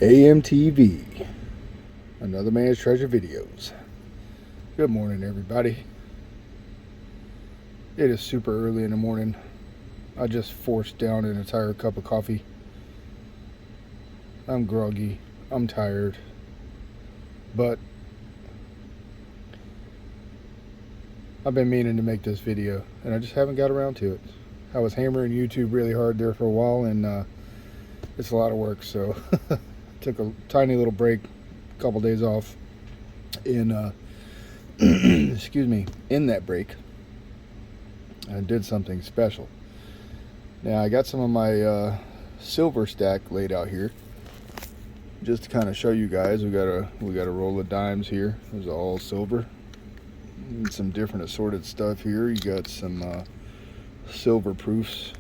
A.M.T.V. Another Man's Treasure Videos. Good morning, everybody. It is super early in the morning. I just forced down an entire cup of coffee. I'm groggy. I'm tired. But I've been meaning to make this video, and I just haven't got around to it. I was hammering YouTube really hard there for a while, and it's a lot of work, so took a tiny little break, a couple days off, and excuse me, in that break I did something special. Now I got some of my silver stack laid out here just to kind of show you guys. We got a roll of dimes here. There's all silver and some different assorted stuff here. You got some silver proofs.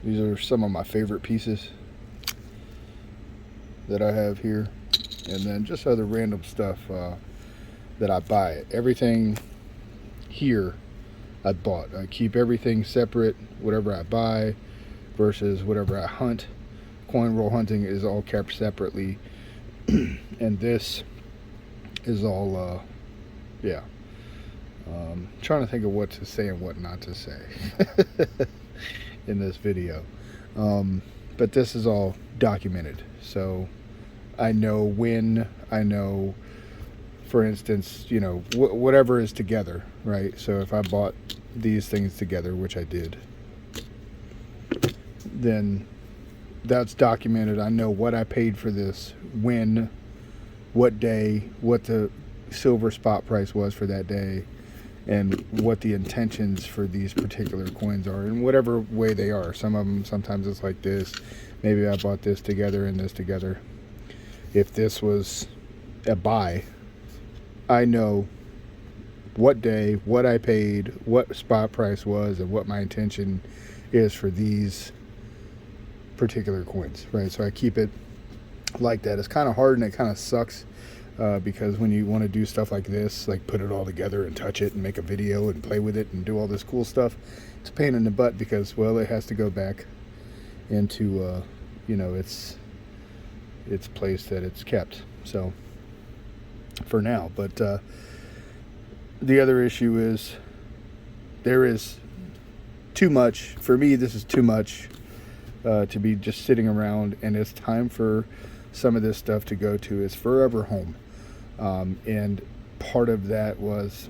These are some of my favorite pieces that I have here, and then just other random stuff that I buy. Everything here I bought. I keep everything separate. Whatever I buy versus whatever I hunt. Coin roll hunting is all kept separately, and this is all trying to think of what to say and what not to say in this video, but this is all documented, so I know when, I know, for instance, you know, whatever is together, right? So if I bought these things together, which I did, then that's documented. I know what I paid for this, when, what day, what the silver spot price was for that day, and what the intentions for these particular coins are in whatever way they are. Some of them, sometimes it's like this. Maybe I bought this together and this together. If this was a buy, I know what day, what I paid, what spot price was, and what my intention is for these particular coins, right? So I keep it like that. It's kind of hard and it kind of sucks because when you want to do stuff like this, like put it all together and touch it and make a video and play with it and do all this cool stuff, it's a pain in the butt because, well, it has to go back into you know, its place that it's kept. So for now, but the other issue is there is too much for me. This is too much to be just sitting around, and it's time for some of this stuff to go to its forever home. And part of that was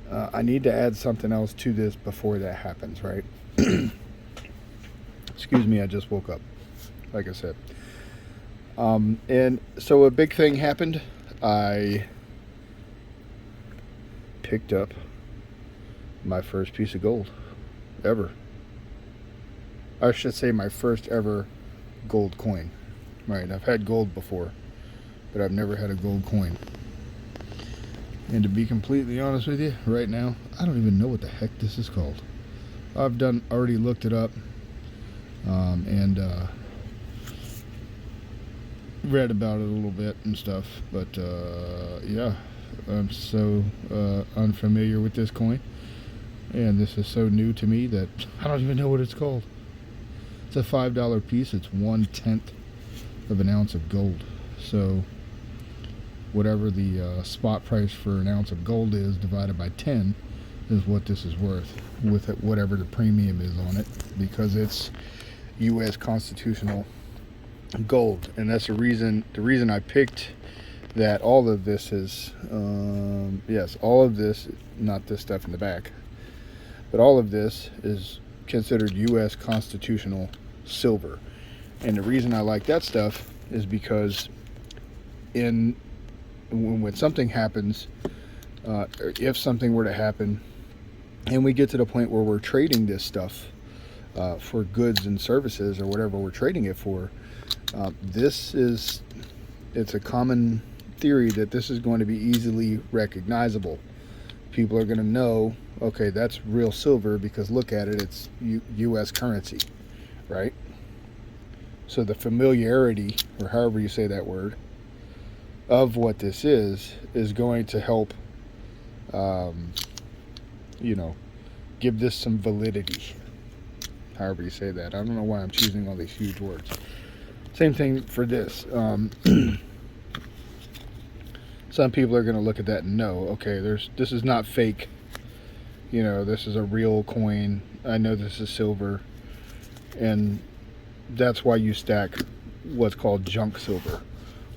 I need to add something else to this before that happens, right? Excuse me, I just woke up, like I said. And so a big thing happened. I picked up my first piece of gold ever. I should say my first ever gold coin. Right, I've had gold before, but I've never had a gold coin. And to be completely honest with you, right now, I don't even know what the heck this is called. I've already looked it up, and read about it a little bit and stuff, but yeah, I'm so unfamiliar with this coin, and this is so new to me that I don't even know what it's called. It's a $5 piece. It's 1/10 of an ounce of gold. So whatever the spot price for an ounce of gold is divided by 10 is what this is worth, with it, whatever the premium is on it, because it's U.S. constitutional gold. And that's the reason I picked that. All of this is yes, all of this, not this stuff in the back, but all of this is considered U.S. constitutional silver. And the reason I like that stuff is because when something happens, if something were to happen and we get to the point where we're trading this stuff for goods and services or whatever we're trading it for, it's a common theory that this is going to be easily recognizable. People are going to know, okay, that's real silver because look at it, it's U.S. currency, right? So the familiarity, or however you say that word, of what this is going to help, you know, give this some validity. however you say that. I don't know why I'm choosing all these huge words. Same thing for this. Some people are going to look at that and know, okay, this is not fake. You know, this is a real coin. I know this is silver. And that's why you stack what's called junk silver,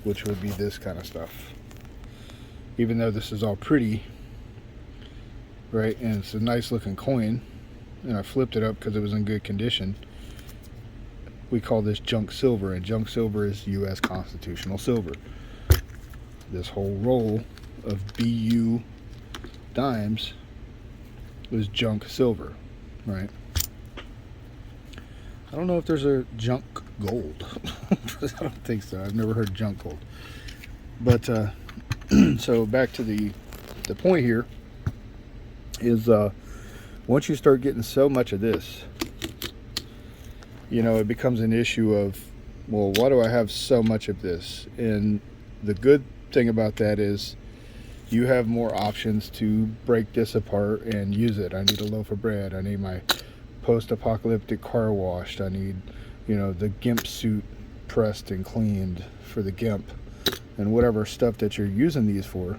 which would be this kind of stuff. Even though this is all pretty, right, and it's a nice looking coin, and I flipped it up because it was in good condition, we call this junk silver, and junk silver is U.S. constitutional silver. This whole roll of BU dimes was junk silver, right? I don't know if there's a junk gold. I don't think so. I've never heard junk gold. But so back to the point here is once you start getting so much of this, you know, it becomes an issue of, well, why do I have so much of this? And the good thing about that is you have more options to break this apart and use it. I need a loaf of bread. I need my post-apocalyptic car washed. I need, you know, the GIMP suit pressed and cleaned for the GIMP and whatever stuff that you're using these for.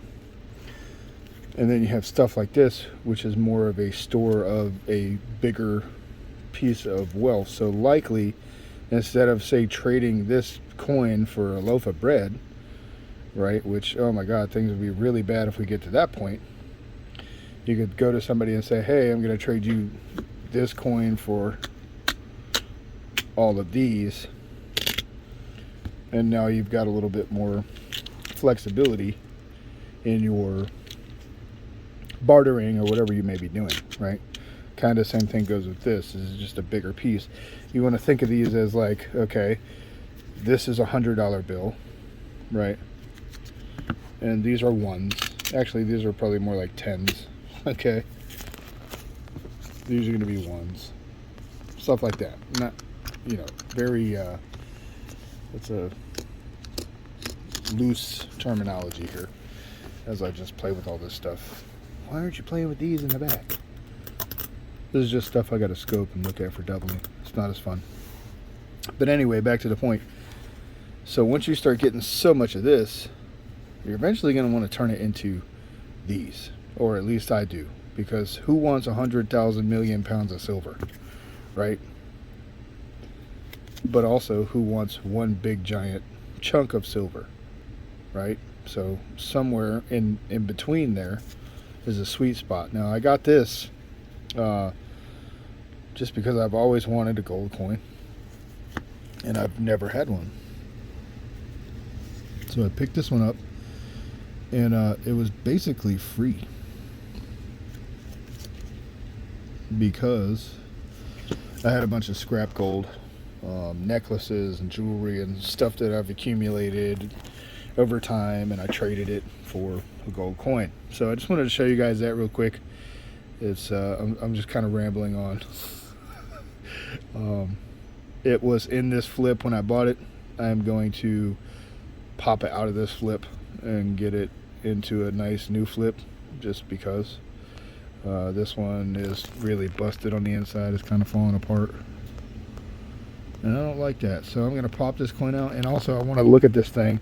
And then you have stuff like this, which is more of a store of a bigger piece of wealth. So likely, instead of, say, trading this coin for a loaf of bread, right, which, oh my God, things would be really bad if we get to that point, you could go to somebody and say, hey, I'm going to trade you this coin for all of these, and now you've got a little bit more flexibility in your bartering or whatever you may be doing, right? Kind of same thing goes with this. This is just a bigger piece. You want to think of these as like, okay, this is $100 bill, right? And these are ones. Actually, these are probably more like tens. Okay, these are going to be ones, stuff like that. Not, you know, very it's a loose terminology here as I just play with all this stuff. Why aren't you playing with these in the back? This is just stuff I got to scope and look at for doubling. It's not as fun. But anyway, back to the point. So once you start getting so much of this, you're eventually going to want to turn it into these, or at least I do, because who wants 100,000 million pounds of silver, right? But also, who wants one big giant chunk of silver, right? So somewhere in between there is a sweet spot. Now I got this just because I've always wanted a gold coin and I've never had one. So I picked this one up, and it was basically free because I had a bunch of scrap gold, necklaces and jewelry and stuff that I've accumulated over time, and I traded it for a gold coin. So I just wanted to show you guys that real quick. It's I'm just kind of rambling on. It was in this flip when I bought it. I'm going to pop it out of this flip and get it into a nice new flip, just because this one is really busted on the inside. It's kind of falling apart, and I don't like that. So I'm going to pop this coin out, and also I want to look at this thing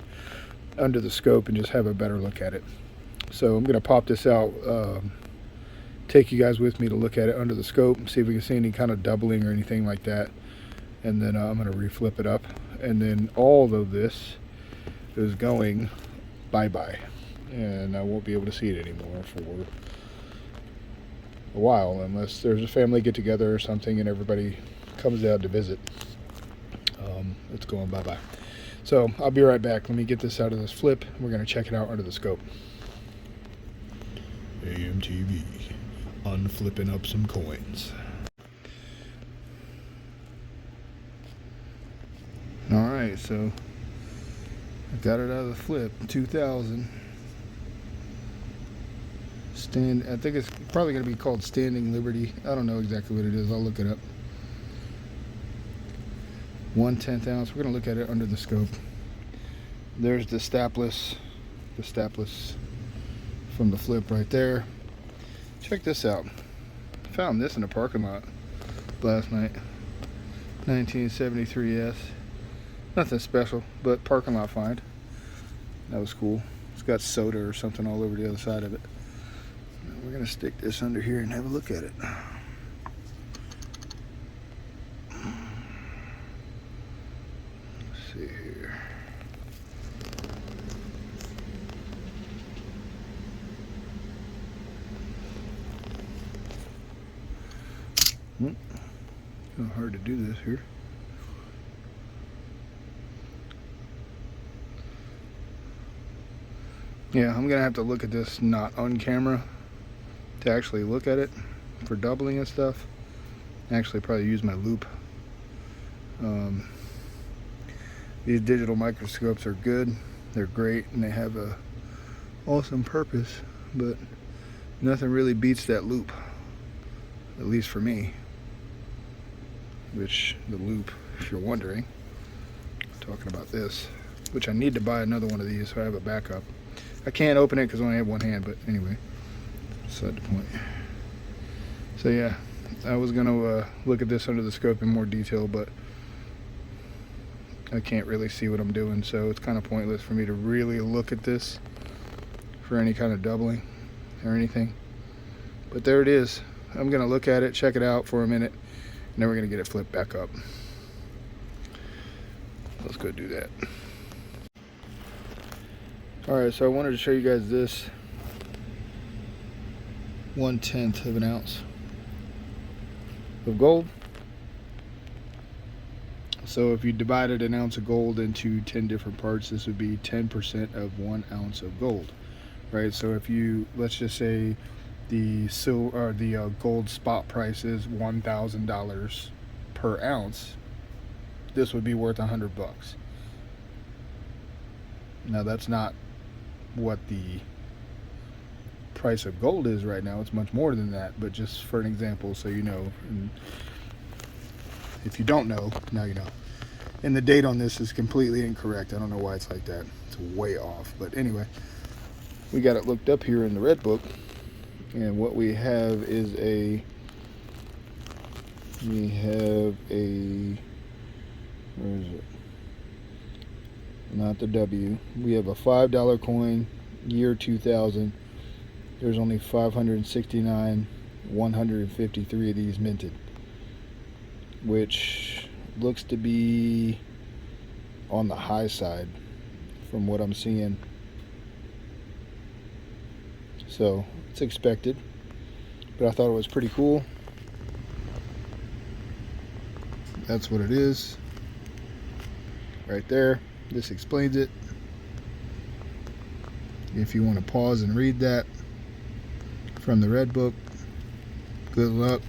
under the scope and just have a better look at it. So I'm going to pop this out, take you guys with me to look at it under the scope and see if we can see any kind of doubling or anything like that. And then I'm going to reflip it up, and then all of this is going bye-bye, and I won't be able to see it anymore for a while, unless there's a family get-together or something and everybody comes out to visit. It's going bye-bye. So I'll be right back. Let me get this out of this flip. We're going to check it out under the scope. A.M.T.V. unflipping up some coins. Alright, so I got it out of the flip. 2000. I think it's probably going to be called Standing Liberty. I don't know exactly what it is. I'll look it up. 1/10 ounce. We're going to look at it under the scope. There's the stapless from the flip right there. Check this out. I found this in the parking lot last night. 1973S. Nothing special, but parking lot find. That was cool. It's got soda or something all over the other side of it. We're gonna stick this under here and have a look at it. Let's see here. Kind of hard to do this here. Yeah, I'm gonna have to look at this not on camera to actually look at it for doubling and stuff. Actually, probably use my loop. These digital microscopes are good. They're great and they have a awesome purpose, but nothing really beats that loop, at least for me. Which the loop, if you're wondering, I'm talking about this, which I need to buy another one of these so I have a backup. I can't open it because I only have one hand, but anyway, beside the point. So yeah, I was gonna look at this under the scope in more detail, but I can't really see what I'm doing, so it's kind of pointless for me to really look at this for any kind of doubling or anything. But there it is. I'm gonna look at it, check it out for a minute, and then we're gonna get it flipped back up. Let's go do that. Alright, so I wanted to show you guys this 1/10 of an ounce of gold. So if you divided an ounce of gold into 10 different parts, this would be 10% of 1 ounce of gold, right? So if you, let's just say the gold spot price is $1,000 per ounce, this would be worth $100. Now that's not what the price of gold is right now. It's much more than that, but just for an example, so you know. And if you don't know, now you know. And the date on this is completely incorrect. I don't know why it's like that. It's way off. But anyway, we got it looked up here in the red book, and what we have is where is it? Not the W. We have a $5 coin, year 2000. There's only 569, 153 of these minted, which looks to be on the high side from what I'm seeing. So it's expected, but I thought it was pretty cool. That's what it is right there. This explains it. If you want to pause and read that from the red book, good luck.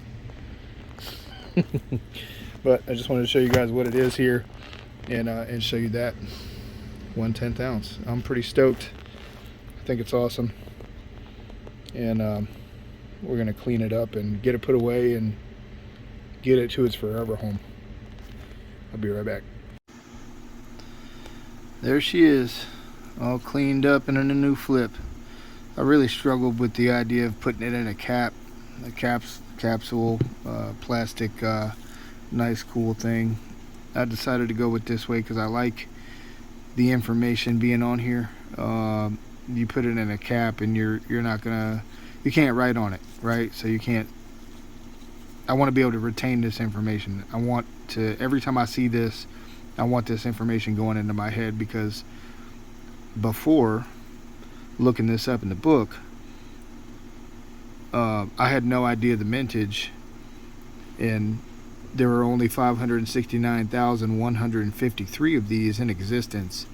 But I just wanted to show you guys what it is here, and show you that 1/10 ounce. I'm pretty stoked. I think it's awesome, and we're gonna clean it up and get it put away and get it to its forever home. I'll be right back. There she is, all cleaned up and in a new flip. I really struggled with the idea of putting it in a capsule, plastic, nice cool thing. I decided to go with this way because I like the information being on here. You put it in a cap and you can't write on it, right? So you can't. I want to be able to retain this information. I want to, every time I see this, I want this information going into my head, because before looking this up in the book, I had no idea the mintage, and there were only 569,153 of these in existence,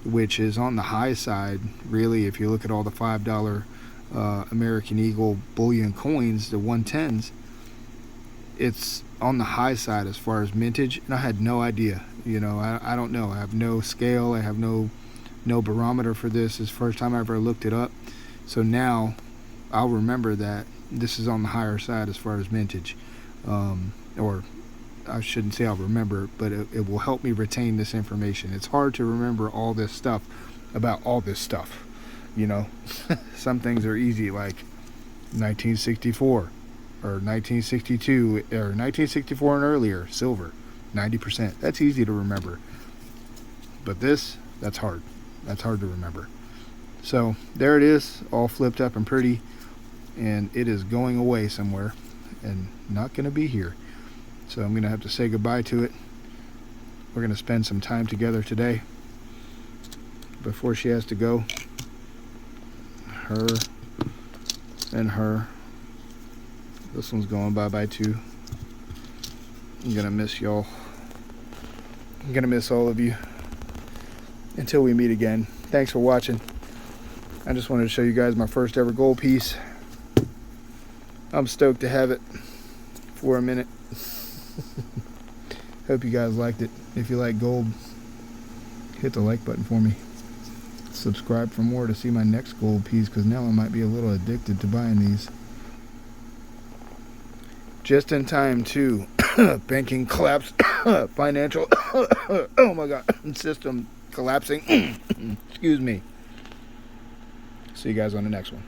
which is on the high side, really. If you look at all the $5 American Eagle bullion coins, the 110s, it's on the high side as far as mintage, and I had no idea. You know, I don't know. I have no scale. I have no barometer for this. It's the first time I ever looked it up. So now I'll remember that this is on the higher side as far as mintage. Or I shouldn't say I'll remember, but it will help me retain this information. It's hard to remember all this stuff about all this stuff, you know. Some things are easy, like 1964 or 1962 or 1964 and earlier, silver. 90%. That's easy to remember. But this, that's hard. That's hard to remember. So there it is, all flipped up and pretty. And it is going away somewhere and not going to be here. So I'm going to have to say goodbye to it. We're going to spend some time together today before she has to go. Her and her. This one's going bye-bye too. I'm going to miss y'all. I'm going to miss all of you until we meet again. Thanks for watching. I just wanted to show you guys my first ever gold piece. I'm stoked to have it for a minute. Hope you guys liked it. If you like gold, hit the like button for me. Subscribe for more to see my next gold piece, because now I might be a little addicted to buying these. Just in time too. Banking collapse. Financial oh my god, system collapsing. Excuse me. See you guys on the next one.